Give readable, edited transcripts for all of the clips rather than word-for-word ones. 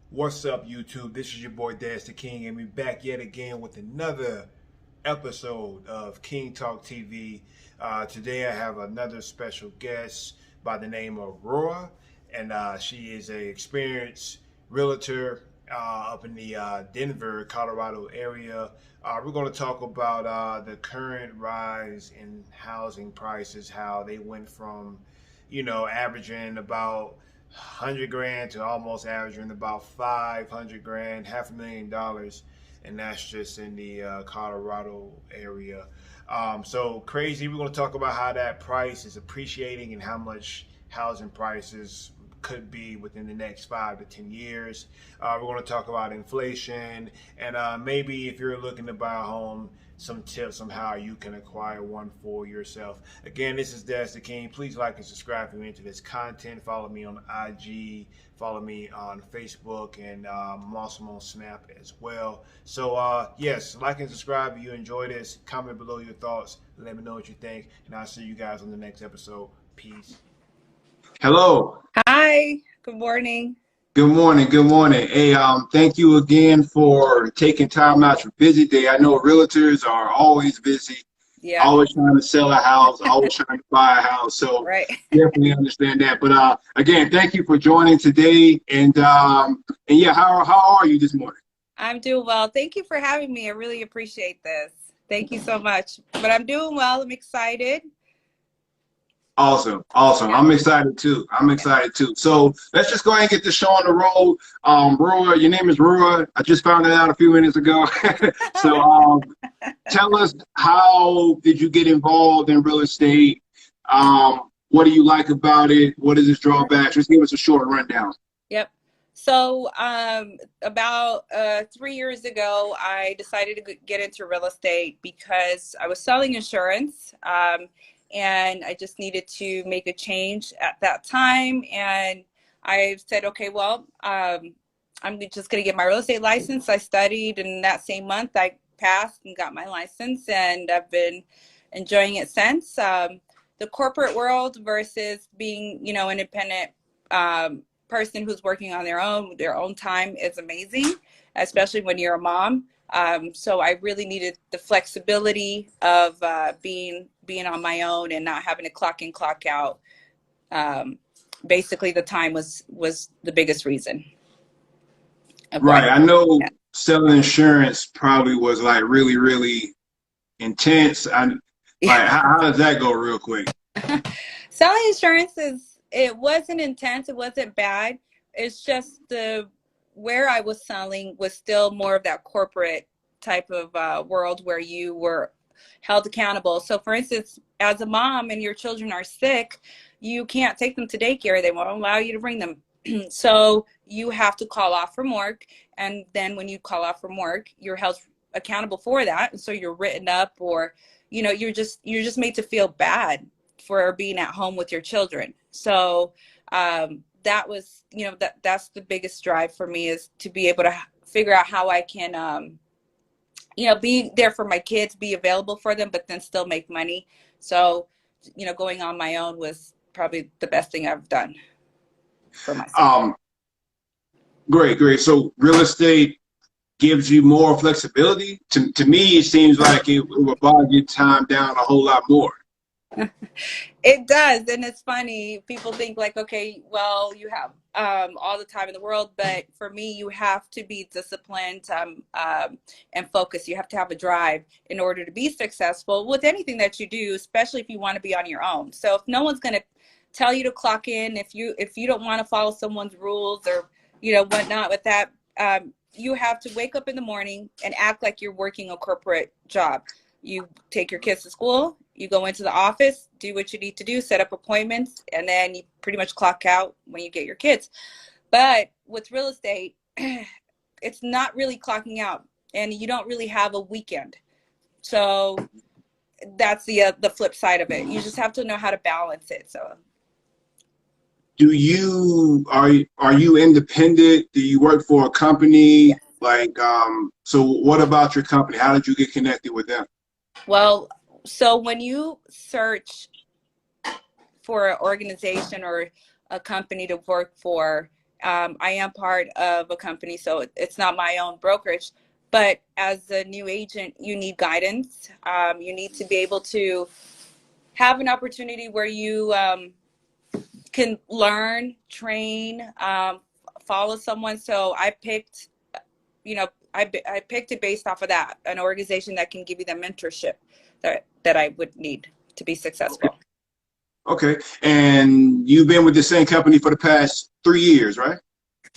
What's up, YouTube? This is your boy Dezdaking, and we're back yet again with another episode of King Talk TV. Today, I have another special guest by the name of Rora, and she is an experienced realtor up in the Denver, Colorado area. We're going to talk about the current rise in housing prices, how they went from, averaging about 100 grand to almost averaging about 500 grand, $500,000, and that's just in the Colorado area. So crazy. We're going to talk about how that price is appreciating and how much housing prices could be within the next 5 to 10 years. We're going to talk about inflation and maybe if you're looking to buy a home, some tips on how you can acquire one for yourself. Again, this is Des the King. Please like and subscribe if you're into this content. Follow me on IG, follow me on Facebook, and I'm also on Snap as well. So yes, like and subscribe if you enjoy this. Comment below your thoughts. Let me know what you think, and I'll see you guys on the next episode. Peace. Hello. Hi, good morning. Good morning. Good morning. Hey, thank you again for taking time out your busy day. I know realtors are always busy, Yeah, always trying to sell a house, always trying to buy a house. So right. definitely understand that. But again, thank you for joining today. And yeah, how are you this morning? I'm doing well. Thank you for having me. I really appreciate this. Thank you so much. But I'm doing well. I'm excited. Awesome, awesome. Yeah, I'm excited too. I'm yeah. excited too. So let's just go ahead and get this show on the road. Rora, your name is Rora. I just found it out a few minutes ago. So tell us, how did you get involved in real estate? What do you like about it? What is its drawbacks? Just give us a short rundown. Yep. So, about 3 years ago, I decided to get into real estate because I was selling insurance, and I just needed to make a change at that time. And I said, okay, well, I'm just going to get my real estate license. I studied, and that same month, I passed and got my license, and I've been enjoying it since. The corporate world versus being, independent. Person who's working on their own time is amazing, especially when you're a mom. So I really needed the flexibility of being on my own and not having to clock in, clock out. Um, Basically, the time was the biggest reason of why. Right. I know selling insurance probably was like really, really intense. Yeah. How does that go real quick? Selling insurance it wasn't intense, it wasn't bad. It's just the where I was selling was still more of that corporate type of world where you were held accountable. So for instance, as a mom and your children are sick, you can't take them to daycare. They won't allow you to bring them. So you have to call off from work. And then when you call off from work, you're held accountable for that. And so you're written up, or you're just made to feel bad for being at home with your children. So that was, that's the biggest drive for me, is to be able to figure out how I can, be there for my kids, be available for them, but then still make money. So, going on my own was probably the best thing I've done for myself. Um, Great, great. So real estate gives you more flexibility. To me, it seems like it would bog your time down a whole lot more. It does, and it's funny. People think like, okay, well, you have all the time in the world, but for me, you have to be disciplined, and focused. You have to have a drive in order to be successful with anything that you do, especially if you want to be on your own. So if no one's going to tell you to clock in, if you don't want to follow someone's rules or whatnot with that, you have to wake up in the morning and act like you're working a corporate job. You take your kids to school, you go into the office, do what you need to do, set up appointments, and then you pretty much clock out when you get your kids. But with real estate, it's not really clocking out, and you don't really have a weekend. So that's the flip side of it. You just have to know how to balance it. So Are you independent? Do you work for a company? yeah. So what about your company? How did you get connected with them? Well, so when you search for an organization or a company to work for, I am part of a company, so it's not my own brokerage. But as a new agent, you need guidance. You need to be able to have an opportunity where you can learn, train, follow someone. So I picked, I picked it based off of that, an organization that can give you the mentorship that I would need to be successful. Okay. And you've been with the same company for the past 3 years, right?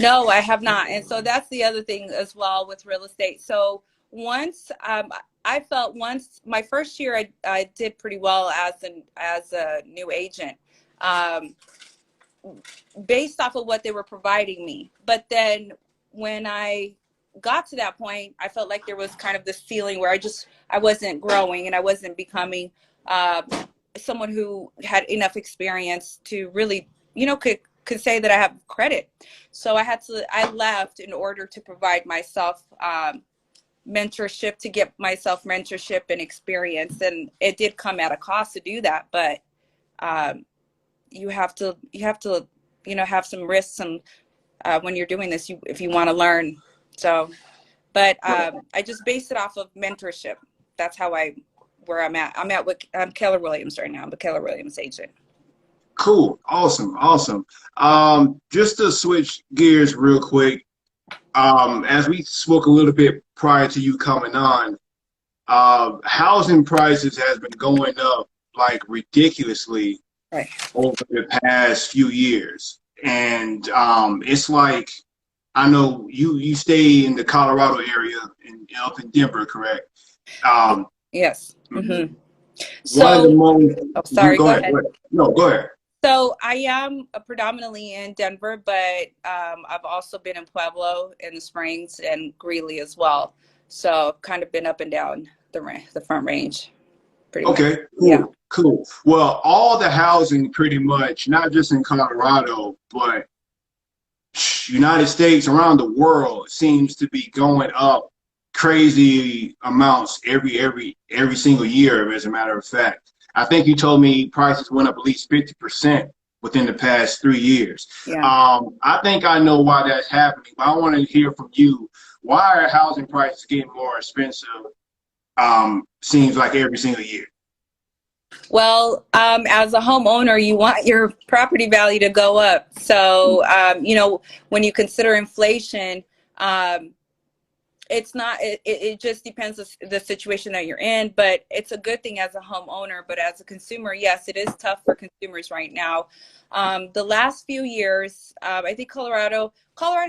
No, I have not. And so that's the other thing as well with real estate. So once I felt once my first year, I did pretty well as a new agent. Um, Based off of what they were providing me. But then when I got to that point, I felt like there was kind of this ceiling where I wasn't growing and I wasn't becoming uh, someone who had enough experience to really, could say that I have credit. So I left in order to provide myself mentorship, to get myself mentorship and experience. And it did come at a cost to do that, but um, you have to have some risks, when you're doing this, if you want to learn. So but I just base it off of mentorship. That's where I'm Keller Williams right now. I'm a Keller Williams agent. Cool. Awesome. Awesome. Just to switch gears real quick, as we spoke a little bit prior to you coming on, housing prices has been going up like ridiculously Right. over the past few years. And it's like, I know you stay in the Colorado area up in Denver, correct? Yes. Mhm. One of the So, most, oh, sorry, go go ahead. ahead. No, go ahead. So I am predominantly in Denver, but I've also been in Pueblo, in the Springs, and Greeley as well. So I've kind of been up and down the Front Range, pretty much. Okay, Yeah. cool, cool. Well, all the housing pretty much, not just in Colorado, but United States, around the world, seems to be going up crazy amounts every single year, as a matter of fact. I think you told me prices went up at least 50% within the past 3 years. Yeah. I think I know why that's happening, but I want to hear from you. Why are housing prices getting more expensive? Seems like every single year. Well, as a homeowner, you want your property value to go up. So, when you consider inflation, um, it's not, it just depends on the situation that you're in, but it's a good thing as a homeowner. But as a consumer, yes, it is tough for consumers right now. The last few years, I think Colorado's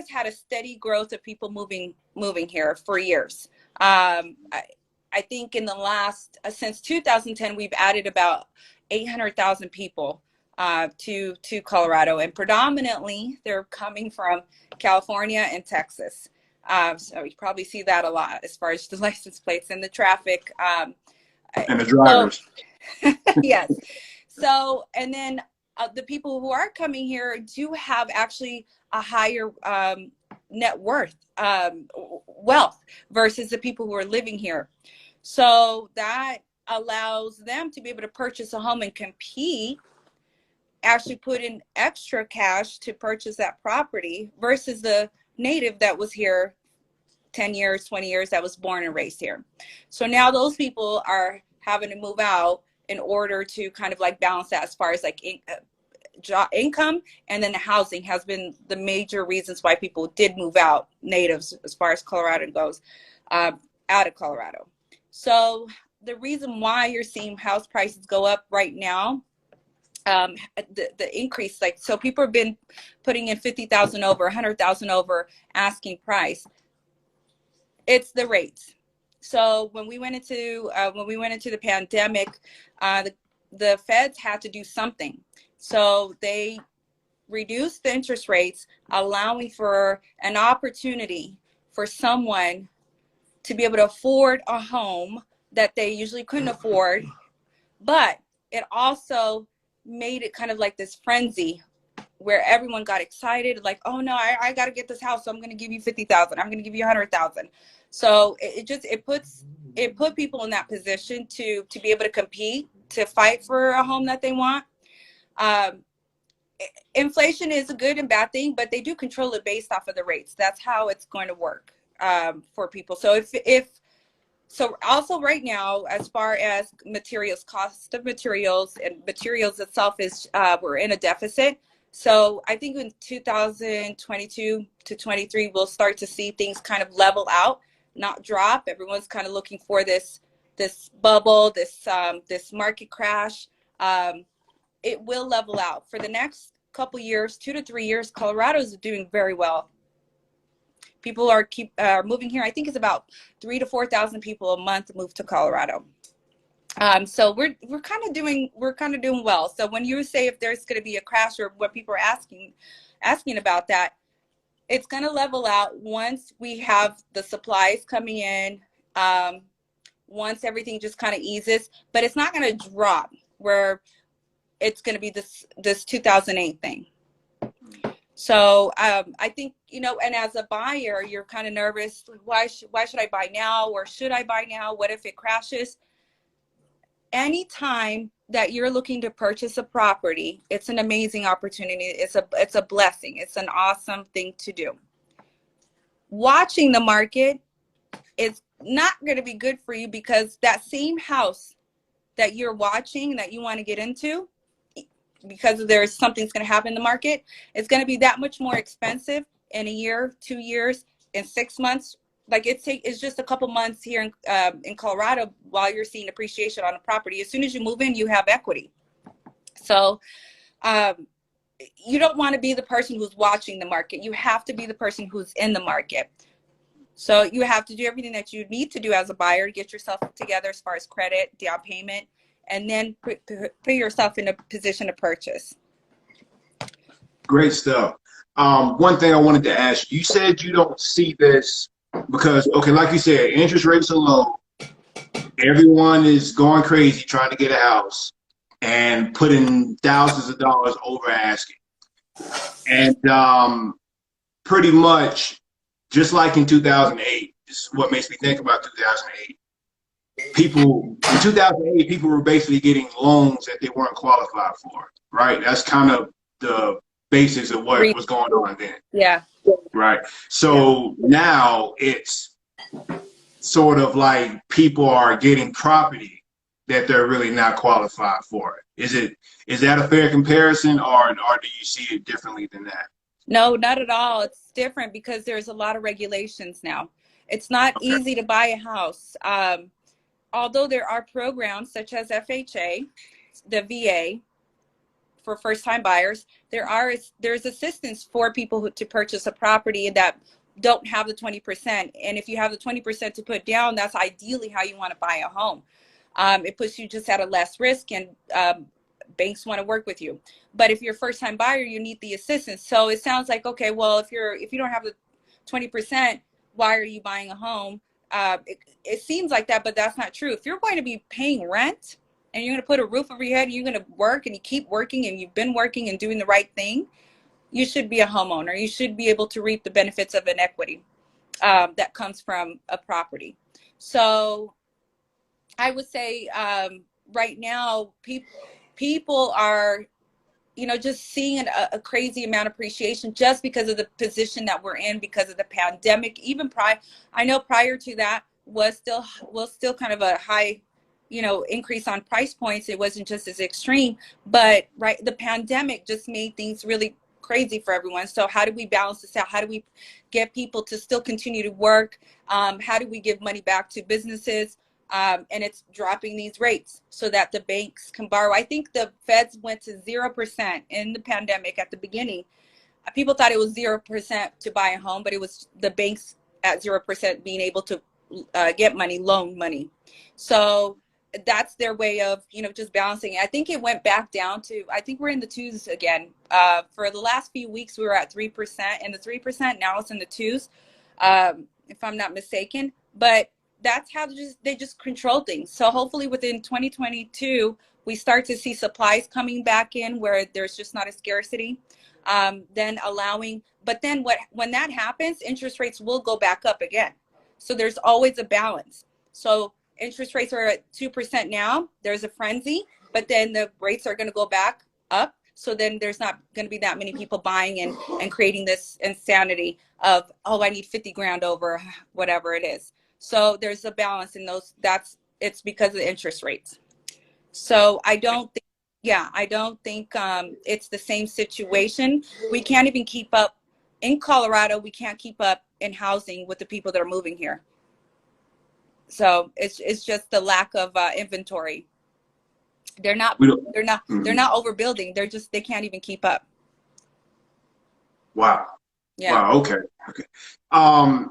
had a steady growth of people moving here for years. I think in the last, since 2010, we've added about 800,000 people to Colorado, and predominantly they're coming from California and Texas. So you probably see that a lot as far as the license plates and the traffic. And the So drivers. yes. So, and then the people who are coming here do have actually a higher net worth, wealth, versus the people who are living here. So that allows them to be able to purchase a home and compete, actually put in extra cash to purchase that property versus the native that was here 10 years, 20 years, that was born and raised here. So now those people are having to move out in order to kind of like balance that, as far as like income, and then the housing has been the major reasons why people did move out, natives, as far as Colorado goes, out of Colorado. So the reason why you're seeing house prices go up right now, the increase, like, so people have been putting in 50,000 over, 100,000 over asking price. It's the rates. So when we went into the pandemic, the feds had to do something. So they reduced the interest rates, allowing for an opportunity for someone to be able to afford a home that they usually couldn't afford. But it also made it kind of like this frenzy where everyone got excited, like, oh no, I got to get this house, so I'm going to give you 50,000, I'm going to give you 100,000. So it put people in that position to be able to compete, to fight for a home that they want. inflation is a good and bad thing, but they do control it based off of the rates. That's how it's going to work for people. So so also right now, as far as materials, cost of materials and materials itself is, we're in a deficit. So I think in 2022 to 23, we'll start to see things kind of level out, not drop. Everyone's kind of looking for this bubble, this market crash. It will level out for the next couple years, 2 to 3 years. Colorado is doing very well. People are moving here. I think it's about 3,000 to 4,000 people a month move to Colorado. So we're kind of doing well. So when you say if there's going to be a crash, or what people are asking about that, it's going to level out once we have the supplies coming in. Once everything just kind of eases, but it's not going to drop where it's going to be this 2008 thing. So I think, and as a buyer, you're kind of nervous. Why should I buy now, or should I buy now? What if it crashes? Anytime that you're looking to purchase a property, it's an amazing opportunity. It's a blessing. It's an awesome thing to do. Watching the market is not going to be good for you, because that same house that you're watching that you want to get into, because there's something's going to happen in the market, it's going to be that much more expensive in a year, 2 years, in 6 months. Like it's just a couple months here in Colorado while you're seeing appreciation on a property. As soon as you move in, you have equity. So you don't want to be the person who's watching the market. You have to be the person who's in the market. So you have to do everything that you need to do as a buyer to get yourself together as far as credit, down payment, and then put yourself in a position to purchase. Great stuff. One thing I wanted to ask, you said you don't see this because, okay, like you said, interest rates are low. Everyone is going crazy trying to get a house and putting thousands of dollars over asking. And pretty much, just like in 2008, this is what makes me think about 2008. In 2008, people were basically getting loans that they weren't qualified for, right? That's kind of the basics of what was going on then. Yeah. Right. So now it's sort of like people are getting property that they're really not qualified for. Is that a fair comparison, or do you see it differently than that? No, not at all. It's different because there's a lot of regulations now. It's not easy to buy a house. Although there are programs such as FHA, the VA, for first-time buyers, there's assistance for people to purchase a property that don't have the 20%. And if you have the 20% to put down, that's ideally how you want to buy a home. It puts you just at a less risk, and banks want to work with you. But if you're a first-time buyer, you need the assistance. So it sounds like, okay, well, if you don't have the 20%, why are you buying a home? It seems like that, but that's not true. If you're going to be paying rent and you're going to put a roof over your head, and you're going to work, and you keep working, and you've been working and doing the right thing, you should be a homeowner. You should be able to reap the benefits of an equity that comes from a property. So I would say right now, people are, just seeing a crazy amount of appreciation just because of the position that we're in, because of the pandemic. Even I know prior to that was still kind of a high, increase on price points. It wasn't just as extreme, but the pandemic just made things really crazy for everyone. So how do we balance this out? How do we get people to still continue to work? How do we give money back to businesses? And it's dropping these rates so that the banks can borrow. I think the feds went to 0% in the pandemic at the beginning. People thought it was 0% to buy a home, but it was the banks at 0% being able to get money, loan money. So that's their way of, just balancing it. I think it went back down to, I think we're in the twos again. For the last few weeks, we were at 3%, and the 3%, now it's in the twos, if I'm not mistaken. But that's how they just control things. So hopefully within 2022, we start to see supplies coming back in where there's just not a scarcity. Then when that happens, interest rates will go back up again. So there's always a balance. So interest rates are at 2% now. There's a frenzy, but then the rates are going to go back up. So then there's not going to be that many people buying and creating this insanity of, oh, I need 50 grand over whatever it is. So there's a balance in those. It's because of the interest rates. So I don't think, yeah, I don't think it's the same situation. We can't even keep up in Colorado. We can't keep up in housing with the people that are moving here. So it's just the lack of inventory. They're not overbuilding. They can't even keep up. Wow. Yeah. Wow. Okay. Okay.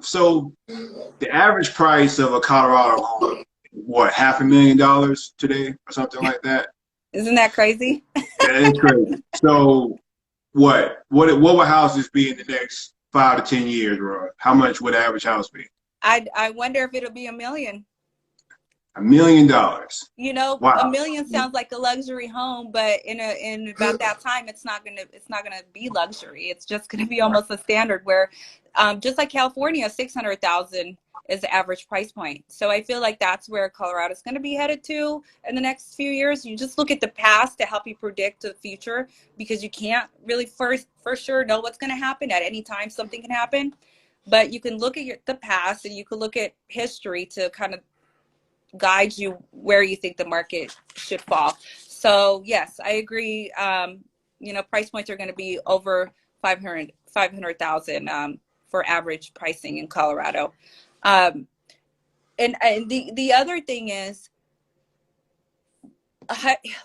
So the average price of a Colorado home, what, $500,000 today or something like that? Isn't that crazy? That is crazy. So what will houses be in the next 5 to 10 years, Rora? How much would the average house be? I wonder if it'll be $1 million. $1 million. You know, Wow. $1 million sounds like a luxury home, but in about that time, it's not gonna be luxury. It's just gonna be almost a standard where, just like California, 600,000 is the average price point. So I feel like that's where Colorado's going to be headed to in the next few years. You just look at the past to help you predict the future, because you can't really for sure know what's going to happen. At any time something can happen, but you can look at the past and you can look at history to kind of guide you where you think the market should fall. So yes, I agree. You know, price points are going to be over 500,000 for average pricing in Colorado. And the other thing is,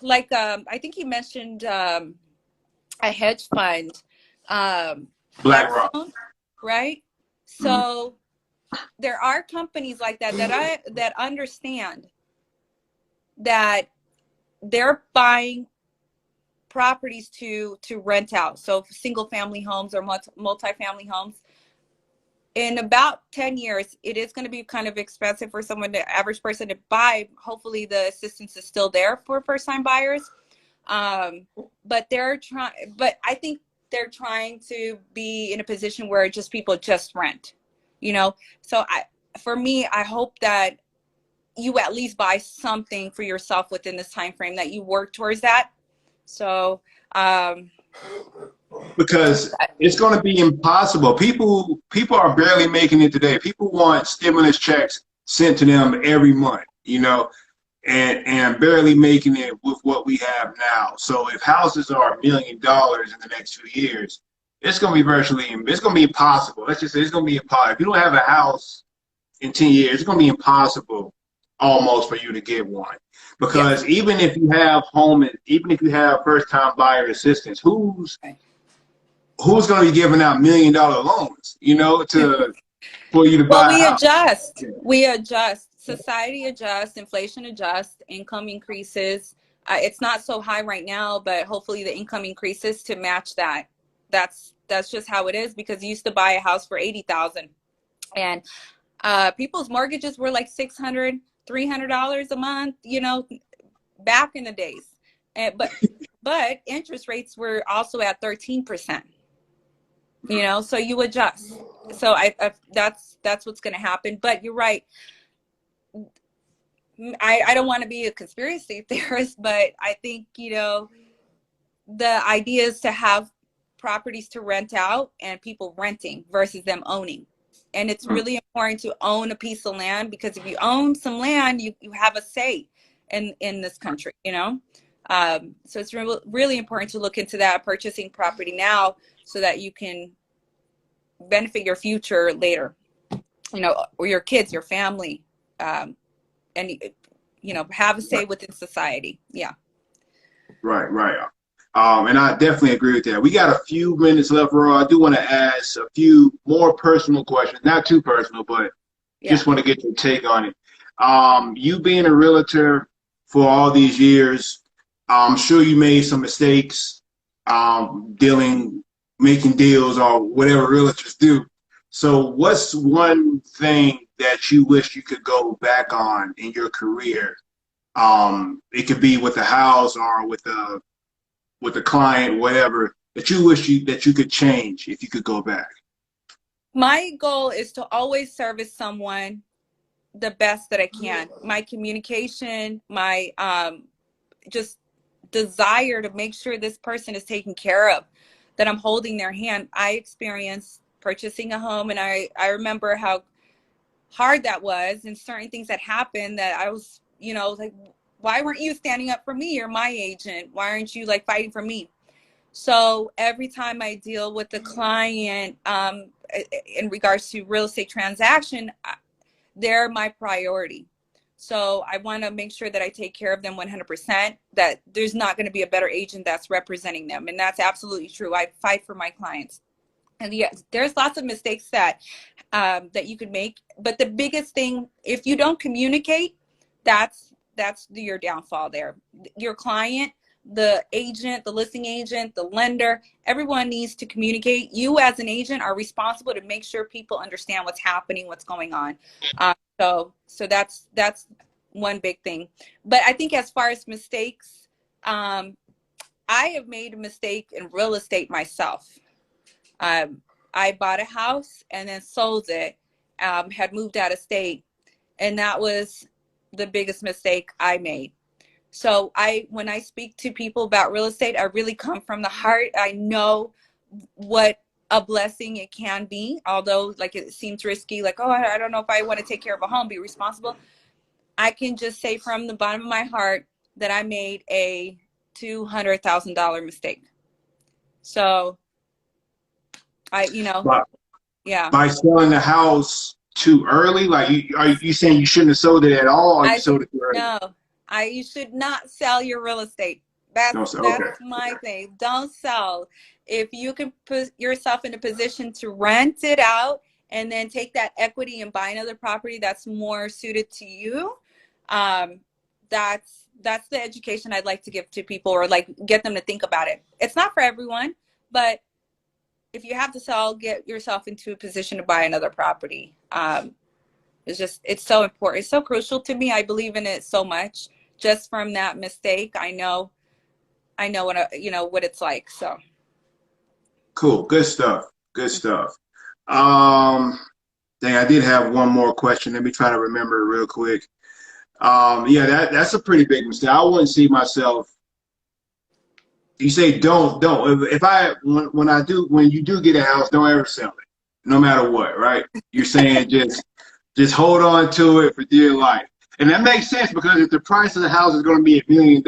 like, I think you mentioned a hedge fund, BlackRock, right? So there are companies like that understand that they're buying properties to rent out. So single family homes or multi-family homes. In about 10 years, it is going to be kind of expensive for the average person to buy. Hopefully the assistance is still there for first-time buyers. But I think they're trying to be in a position where people just rent, you know? So for me, I hope that you at least buy something for yourself within this time frame, that you work towards that. So, because it's going to be impossible. People are barely making it today. People want stimulus checks sent to them every month, you know, and barely making it with what we have now. So if houses are $1 million in the next few years, it's going to be it's going to be impossible. Let's just say it's going to be impossible. If you don't have a house in 10 years, it's going to be impossible almost for you to get one. Because even if you have even if you have first-time buyer assistance, who's going to be giving out $1 million loans, you know, for you to buy a house? We adjust. Society adjusts, inflation adjusts, income increases. It's not so high right now, but hopefully the income increases to match that. That's just how it is, because you used to buy a house for $80,000, and people's mortgages were like $600, $300 a month, you know, back in the days. But interest rates were also at 13%. You know, so you adjust. So that's what's going to happen. But you're right. I don't want to be a conspiracy theorist, but I think, you know, the idea is to have properties to rent out and people renting versus them owning. And it's really important to own a piece of land, because if you own some land, you have a say in this country, you know. So it's really important to look into that, purchasing property now, so that you can benefit your future later, you know, or your kids, your family, and, you know, have a say within society. Yeah. Right. And I definitely agree with that. We got a few minutes left, Rora. I do want to ask a few more personal questions, not too personal, but just want to get your take on it. You being a realtor for all these years, I'm sure you made some mistakes, making deals, or whatever realtors do. So what's one thing that you wish you could go back on in your career? It could be with a house or with a client, whatever, that you wish that you could change if you could go back. My goal is to always service someone the best that I can. My communication, my just desire to make sure this person is taken care of, that I'm holding their hand. I experienced purchasing a home, and I remember how hard that was, and certain things that happened that I was, like, why weren't you standing up for me? You're my agent. Why aren't you like fighting for me? So every time I deal with the client in regards to real estate transaction, they're my priority. So I want to make sure that I take care of them 100%, that there's not going to be a better agent that's representing them. And that's absolutely true. I fight for my clients. And yes, there's lots of mistakes that you could make. But the biggest thing, if you don't communicate, that's your downfall there. Your client, the agent, the listing agent, the lender, everyone needs to communicate. You as an agent are responsible to make sure people understand what's happening, what's going on. So that's one big thing. But I think as far as mistakes, I have made a mistake in real estate myself. I bought a house and then sold it, had moved out of state, and that was the biggest mistake I made. So when I speak to people about real estate, I really come from the heart. I know what a blessing it can be, although like it seems risky, like, oh, I don't know if I want to take care of a home, be responsible. I can just say from the bottom of my heart that I made a $200,000 mistake. So yeah. By selling the house too early, like are you saying you shouldn't have sold it at all, or you sold it too early? No, you should not sell your real estate. That's my thing. Don't sell. If you can put yourself in a position to rent it out and then take that equity and buy another property that's more suited to you, that's the education I'd like to give to people, or like get them to think about it. It's not for everyone, but if you have to sell, get yourself into a position to buy another property. It's so important. It's so crucial to me. I believe in it so much. Just from that mistake, I know what it's like. So cool. Good stuff. Good stuff. Dang, I did have one more question. Let me try to remember it real quick. Yeah, that's a pretty big mistake. I wouldn't see myself. You say don't. When you do get a house, don't ever sell it, no matter what, right? You're saying just hold on to it for dear life. And that makes sense, because if the price of the house is going to be $1 million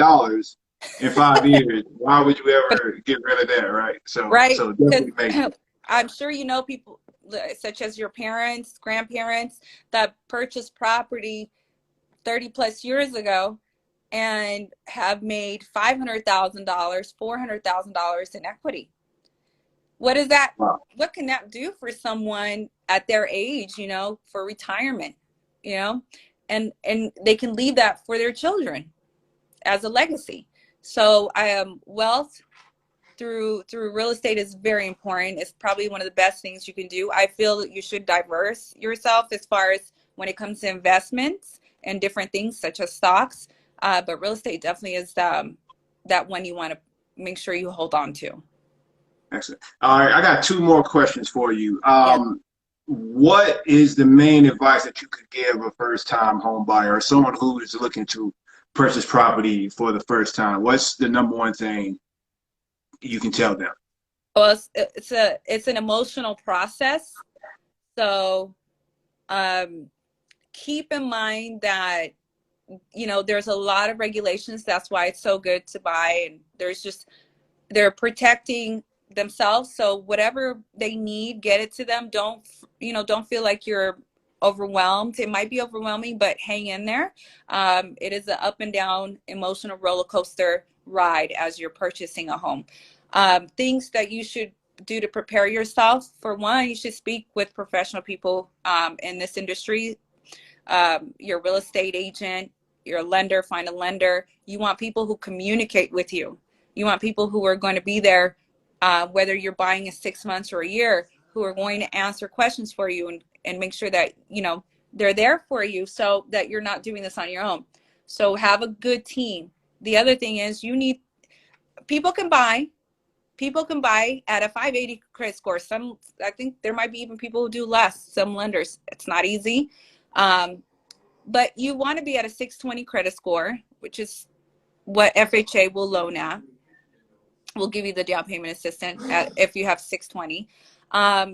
in 5 years, why would you ever get rid of that, right? So definitely makes sense. I'm sure you know people such as your parents, grandparents that purchased property 30 plus years ago and have made $500,000, $400,000 in equity. What is that? Wow. What can that do for someone at their age, for retirement, and they can leave that for their children as a legacy. So wealth through real estate is very important. It's probably one of the best things you can do. I feel that you should diverse yourself as far as when it comes to investments and different things such as stocks. But real estate definitely is that one you want to make sure you hold on to. Excellent. All right, I got 2 more questions for you. Yeah. What is the main advice that you could give a first-time home buyer, or someone who is looking to purchase property for the first time? What's the number one thing you can tell them? Well, it's an emotional process. So keep in mind that there's a lot of regulations. That's why it's so good to buy, and they're protecting themselves. So whatever they need, get it to them. Don't feel like you're overwhelmed. It might be overwhelming, but hang in there. It is an up and down emotional roller coaster ride as you're purchasing a home. Things that you should do to prepare yourself. For one, you should speak with professional people in this industry. Your real estate agent, your lender, find a lender. You want people who communicate with you. You want people who are going to be there, whether you're buying in 6 months or a year, who are going to answer questions for you and make sure that, they're there for you so that you're not doing this on your own. So have a good team. The other thing is people can buy at a 580 credit score. I think there might be even people who do less, some lenders. It's not easy. But you want to be at a 620 credit score, which is what FHA will loan at. We'll give you the down payment assistance if you have 620.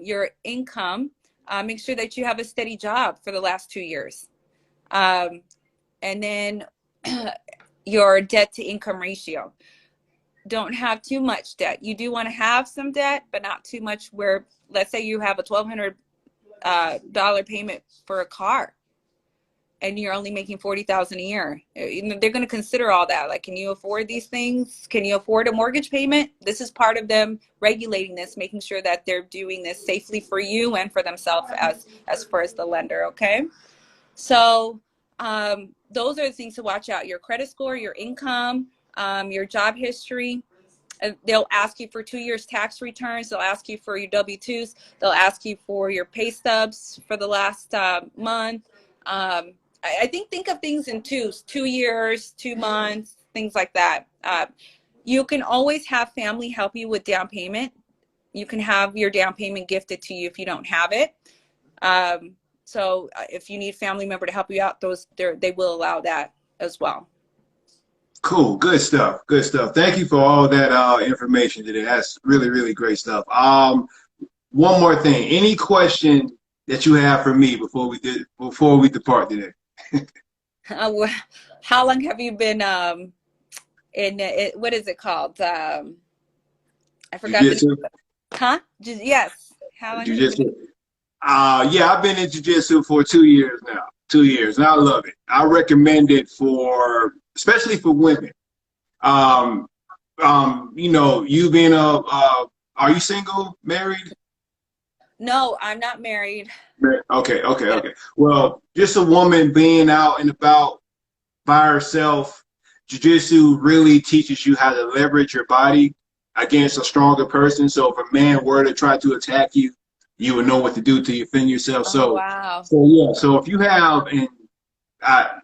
Your income, make sure that you have a steady job for the last 2 years. And then your debt to income ratio. Don't have too much debt. You do want to have some debt, but not too much where, let's say you have a $1,200 payment for a car and you're only making $40,000 a year. They're going to consider all that. Like, can you afford these things? Can you afford a mortgage payment? This is part of them regulating this, making sure that they're doing this safely for you and for themselves as far as the lender. Okay. So those are the things to watch out: your credit score, your income, your job history. They'll ask you for 2 years tax returns. They'll ask you for your W-2s. They'll ask you for your pay stubs for the last month. I think of things in twos: 2 years, 2 months, things like that. You can always have family help you with down payment. You can have your down payment gifted to you if you don't have it. So if you need a family member to help you out, they will allow that as well. Cool. Good stuff. Good stuff. Thank you for all that information today. That's really, really great stuff. One more thing. Any question that you have for me before we depart today? How long have you been in it? What is it called? I forgot. Jiu-jitsu? Huh? Yes. How long? Jiu-jitsu. Yeah, I've been in jiu-jitsu for 2 years now. 2 years, and I love it. I recommend it especially for women. You know, you being are you single, married? No, I'm not married. Okay. Well, just a woman being out and about by herself, jiu-jitsu really teaches you how to leverage your body against a stronger person. So if a man were to try to attack you, you would know what to do to defend yourself. Oh, wow. So yeah. So if you have, and I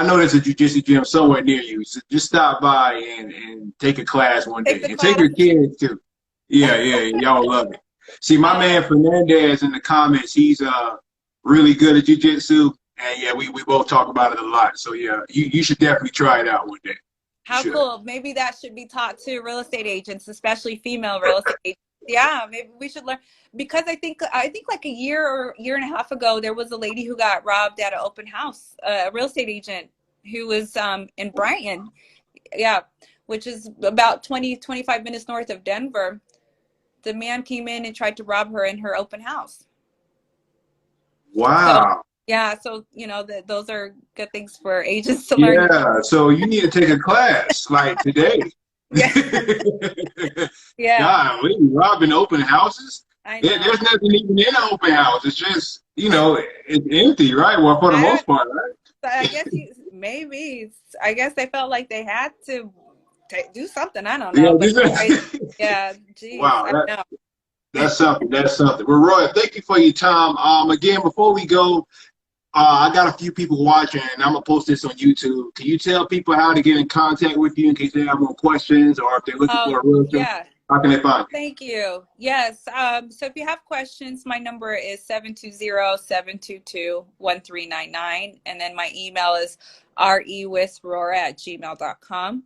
know there's a jiu-jitsu gym somewhere near you. So just stop by and take a class one day, and take your kids too. Yeah, y'all love it. See, my man Fernandez in the comments, he's really good at jiu-jitsu, and yeah, we both talk about it a lot. So yeah, you should definitely try it out one day. How cool. Maybe that should be taught to real estate agents, especially female real estate agents. Yeah, maybe we should learn, because I think like a year or year and a half ago, there was a lady who got robbed at an open house, a real estate agent who was in Brighton. Yeah, which is about 25 minutes north of Denver. The man came in and tried to rob her in her open house. Wow. So, yeah, so you know those are good things for agents to learn. Yeah, so you need to take a class like today. Yeah. Yeah. God, we robbing open houses. I know. There's nothing even in an open house. It's just, you know, it's empty, right? Well, for the most part, right? I guess I guess they felt like they had to do something. I don't know. Yeah, geez, wow, that's something. That's something. Well, Roy, thank you for your time. Again, before we go, I got a few people watching, and I'm gonna post this on YouTube. Can you tell people how to get in contact with you in case they have more questions, or if they're looking for a realtor? Yeah. How can they find you? Thank you. Yes. So if you have questions, my number is 720-722-1399. And then my email is rewithrora@gmail.com.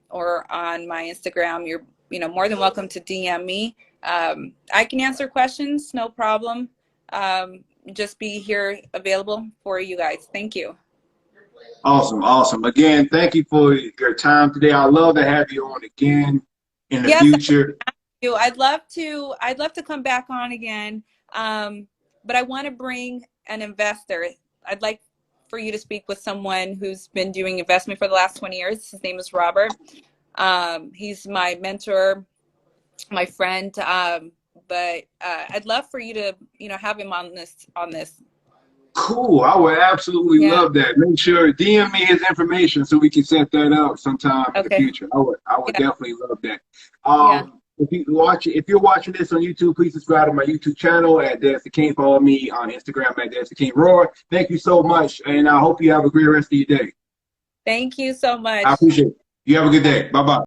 Or on my Instagram, you're more than welcome to DM me. I can answer questions, no problem. Just be here available for you guys. Thank you. Awesome. Again, thank you for your time today. I'd love to have you on again in the future. I'd love to come back on again. But I want to bring an investor. I'd like for you to speak with someone who's been doing investment for the last 20 years. His name is Robert. He's my mentor, my friend. But I'd love for you to, have him on this. Cool. I would absolutely love that. Make sure DM me his information so we can set that up sometime in the future. I would definitely love that. If you're watching this on YouTube, please subscribe to my YouTube channel at Dezdaking. Follow me on Instagram at Dezdaking. Rora, thank you so much, and I hope you have a great rest of your day. Thank you so much. I appreciate it. You have a good day. Bye-bye.